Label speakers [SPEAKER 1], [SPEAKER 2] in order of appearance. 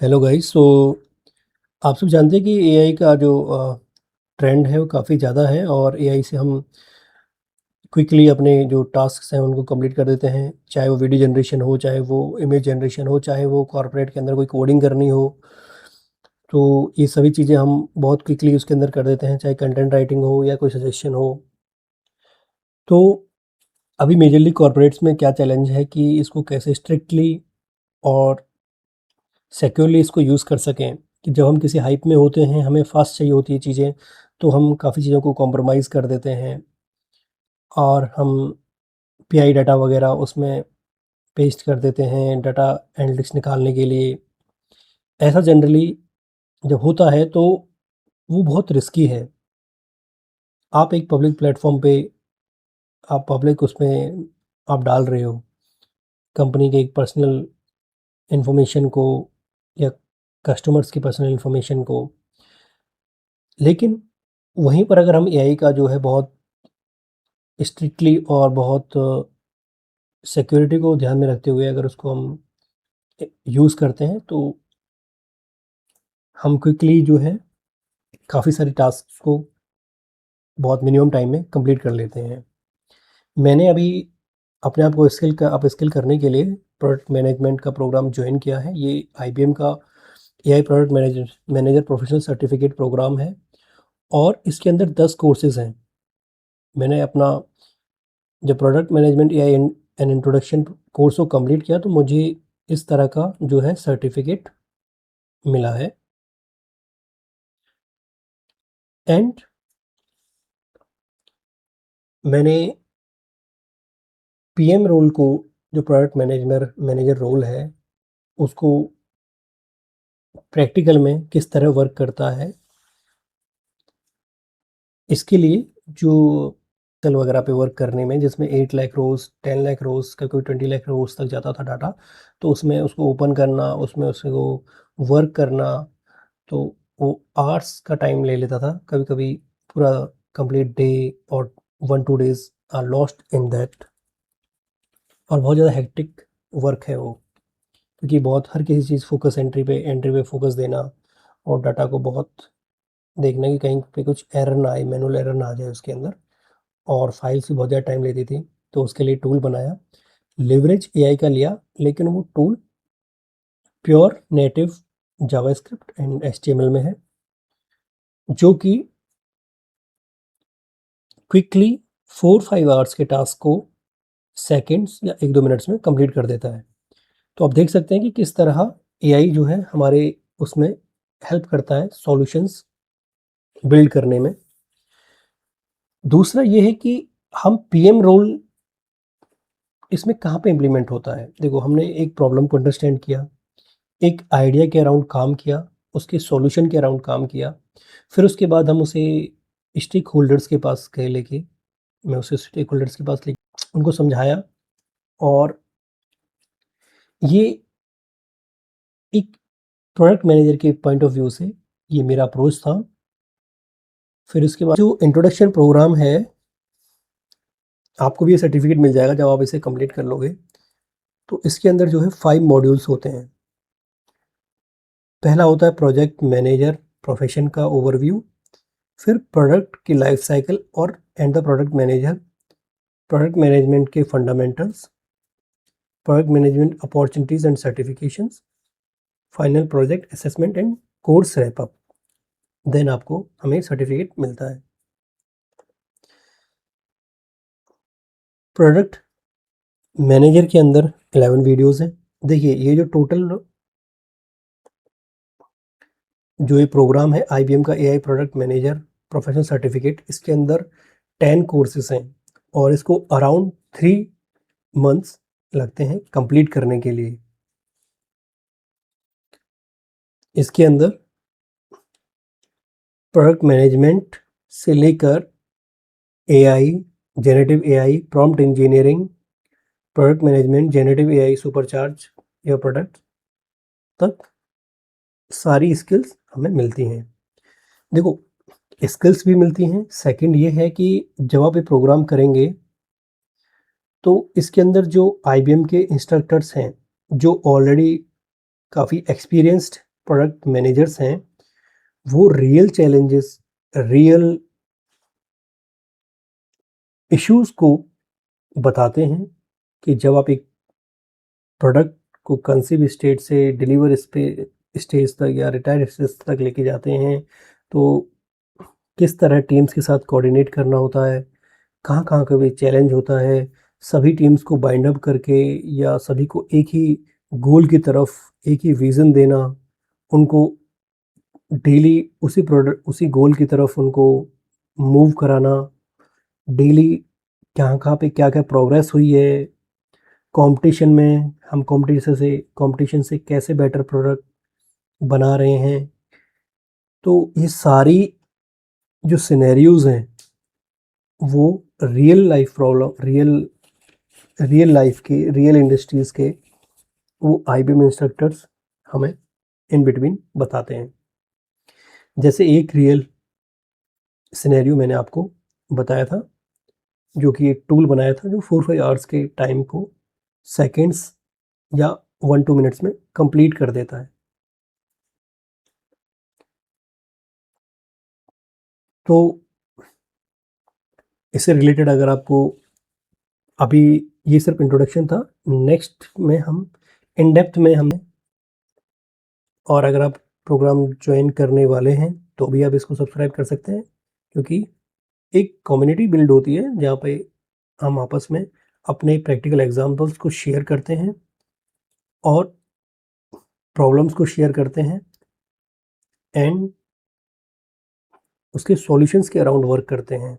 [SPEAKER 1] Hello guys. आप सब जानते हैं कि एआई का जो ट्रेंड है वो काफ़ी ज़्यादा है और एआई से हम क्विकली अपने जो टास्क्स हैं उनको कंप्लीट कर देते हैं। चाहे वो वीडियो जनरेशन हो, चाहे वो इमेज जनरेशन हो, चाहे वो कॉर्पोरेट के अंदर कोई कोडिंग करनी हो, तो ये सभी चीज़ें हम बहुत क्विकली उसके अंदर कर देते हैं, चाहे कंटेंट राइटिंग हो या कोई सजेशन हो। तो अभी मेजरली कॉर्पोरेट्स में क्या चैलेंज है कि इसको कैसे स्ट्रिक्टली और सिक्योरली इसको यूज़ कर सकें कि जब हम किसी हाइप में होते हैं, हमें फ़ास्ट चाहिए होती है चीज़ें, तो हम काफ़ी चीज़ों को कॉम्प्रोमाइज़ कर देते हैं और हम पीआई डाटा वगैरह उसमें पेस्ट कर देते हैं डाटा एनालिटिक्स निकालने के लिए। ऐसा जनरली जब होता है तो वो बहुत रिस्की है। आप एक पब्लिक प्लेटफ़ॉर्म पे आप पब्लिक उसमें आप डाल रहे हो, कंपनी के एक पर्सनल इन्फॉर्मेशन को या कस्टमर्स की पर्सनल इन्फॉर्मेशन को। लेकिन वहीं पर अगर हम एआई का जो है बहुत स्ट्रिक्टली और बहुत सिक्योरिटी को ध्यान में रखते हुए अगर उसको हम यूज़ करते हैं तो हम क्विकली जो है काफ़ी सारी टास्क को बहुत मिनिमम टाइम में कंप्लीट कर लेते हैं। मैंने अभी अपने आप को अपस्किल करने के लिए प्रोडक्ट मैनेजमेंट का प्रोग्राम जॉइन किया है। ये आईबीएम का AI product manager professional certificate program है और इसके अंदर 10 कोर्सेज़ हैं। मैंने अपना जब product management AI an introduction course को कंप्लीट किया तो मुझे इस तरह का जो है सर्टिफिकेट मिला है। एंड मैंने पीएम रोल को जो प्रोडक्ट मैनेजर रोल है, उसको प्रैक्टिकल में किस तरह वर्क करता है, इसके लिए जो एक्सेल वगैरह पे वर्क करने में जिसमें 8 लाख रोज़, 10 लाख रोज़ का कोई 20 लाख रोज़ तक जाता था डाटा, तो उसमें उसको ओपन करना, उसमें उसको वर्क करना, तो वो आवर्स का टाइम ले लेता था। कभी-कभी पूरा कंप्लीट डे और 1-2 days are lost in that और बहुत ज़्यादा हेक्टिक वर्क है वो। क्योंकि बहुत हर किसी चीज़ फ़ोकस एंट्री पे फ़ोकस देना और डाटा को बहुत देखना कि कहीं पे कुछ एरर ना आए, मैनुअल एरर ना आ जाए उसके अंदर और फाइल्स भी बहुत ज़्यादा टाइम लेती थी। तो उसके लिए टूल बनाया, लिवरेज एआई का लिया, लेकिन वो tool pure native JavaScript and HTML में है, जो कि क्विकली 4-5 आवर्स के टास्क को सेकंड्स या 1-2 मिनट्स में कंप्लीट कर देता है। तो आप देख सकते हैं कि किस तरह एआई जो है हमारे उसमें हेल्प करता है सॉल्यूशंस बिल्ड करने में। दूसरा ये है कि हम पीएम रोल इसमें कहाँ पे इम्प्लीमेंट होता है। देखो, हमने एक प्रॉब्लम को अंडरस्टैंड किया, एक आइडिया के अराउंड काम किया, उसके सॉल्यूशन के अराउंड काम किया, फिर उसके बाद हम उसे स्टेक होल्डर्स के पास गए लेके, मैं उसे स्टेक होल्डर्स के पास ले उनको समझाया और ये एक प्रोडक्ट मैनेजर के पॉइंट ऑफ व्यू से ये मेरा अप्रोच था। फिर उसके बाद जो इंट्रोडक्शन प्रोग्राम है, आपको भी ये सर्टिफिकेट मिल जाएगा जब आप इसे कंप्लीट कर लोगे। तो इसके अंदर जो है 5 मॉड्यूल्स होते हैं। पहला होता है प्रोजेक्ट मैनेजर प्रोफेशन का ओवरव्यू, फिर प्रोडक्ट की लाइफ साइकिल और and the product manager, product management के fundamentals, product management opportunities and certifications, final project assessment and course wrap up. Then आपको हमें सर्टिफिकेट मिलता है। प्रोडक्ट मैनेजर के अंदर 11 वीडियोज़ हैं। देखिए, ये जो टोटल जो ये प्रोग्राम है आईबीएम का AI product manager professional certificate, इसके अंदर 10 कोर्सेस हैं और इसको अराउंड 3 मंथ्स लगते हैं कंप्लीट करने के लिए। इसके अंदर प्रोडक्ट मैनेजमेंट से लेकर AI, generative AI, prompt engineering, product management, generative AI supercharge your product तक सारी स्किल्स हमें मिलती हैं। देखो, स्किल्स भी मिलती हैं। सेकंड ये है कि जब आप ये प्रोग्राम करेंगे तो इसके अंदर जो आईबीएम के इंस्ट्रक्टर्स हैं, जो ऑलरेडी काफ़ी एक्सपीरियंस्ड प्रोडक्ट मैनेजर्स हैं, वो रियल चैलेंजेस, रियल इश्यूज़ को बताते हैं कि जब आप एक प्रोडक्ट को कंसीव स्टेज से डिलीवर स्टेज तक या रिटायर स्टेज तक लेके जाते हैं, तो किस तरह टीम्स के साथ कोऑर्डिनेट करना होता है, कहाँ-कहाँ पे चैलेंज होता है, सभी टीम्स को बाइंड अप करके या सभी को एक ही गोल की तरफ, एक ही विज़न देना, उनको डेली उसी गोल की तरफ उनको मूव कराना, डेली कहाँ-कहाँ पे क्या-क्या प्रोग्रेस हुई है, कॉम्पिटिशन में हम कॉम्पिटिशन से कैसे बेटर प्रोडक्ट बना रहे हैं। तो ये सारी जो सिनेरियोज़ हैं, वो real life problem, real life के, रियल इंडस्ट्रीज़ के वो आईबीएम इंस्ट्रक्टर्स हमें इन बिटवीन बताते हैं। जैसे एक रियल सिनेरियो मैंने आपको बताया था, जो कि एक टूल बनाया था जो 4-5 आवर्स के टाइम को सेकंड्स या 1-2 मिनट्स में कंप्लीट कर देता है। तो इससे रिलेटेड अगर आपको अभी ये सिर्फ इंट्रोडक्शन था, नेक्स्ट में हम इन डेप्थ में हम और अगर आप प्रोग्राम जॉइन करने वाले हैं, तो भी आप इसको सब्सक्राइब कर सकते हैं, क्योंकि एक कम्युनिटी बिल्ड होती है, जहाँ पे हम आपस में अपने प्रैक्टिकल एग्ज़ाम्पल्स को शेयर करते हैं और प्रॉब्लम्स को शेयर करते हैं एंड उसके सॉल्यूशंस के अराउंड वर्क करते हैं।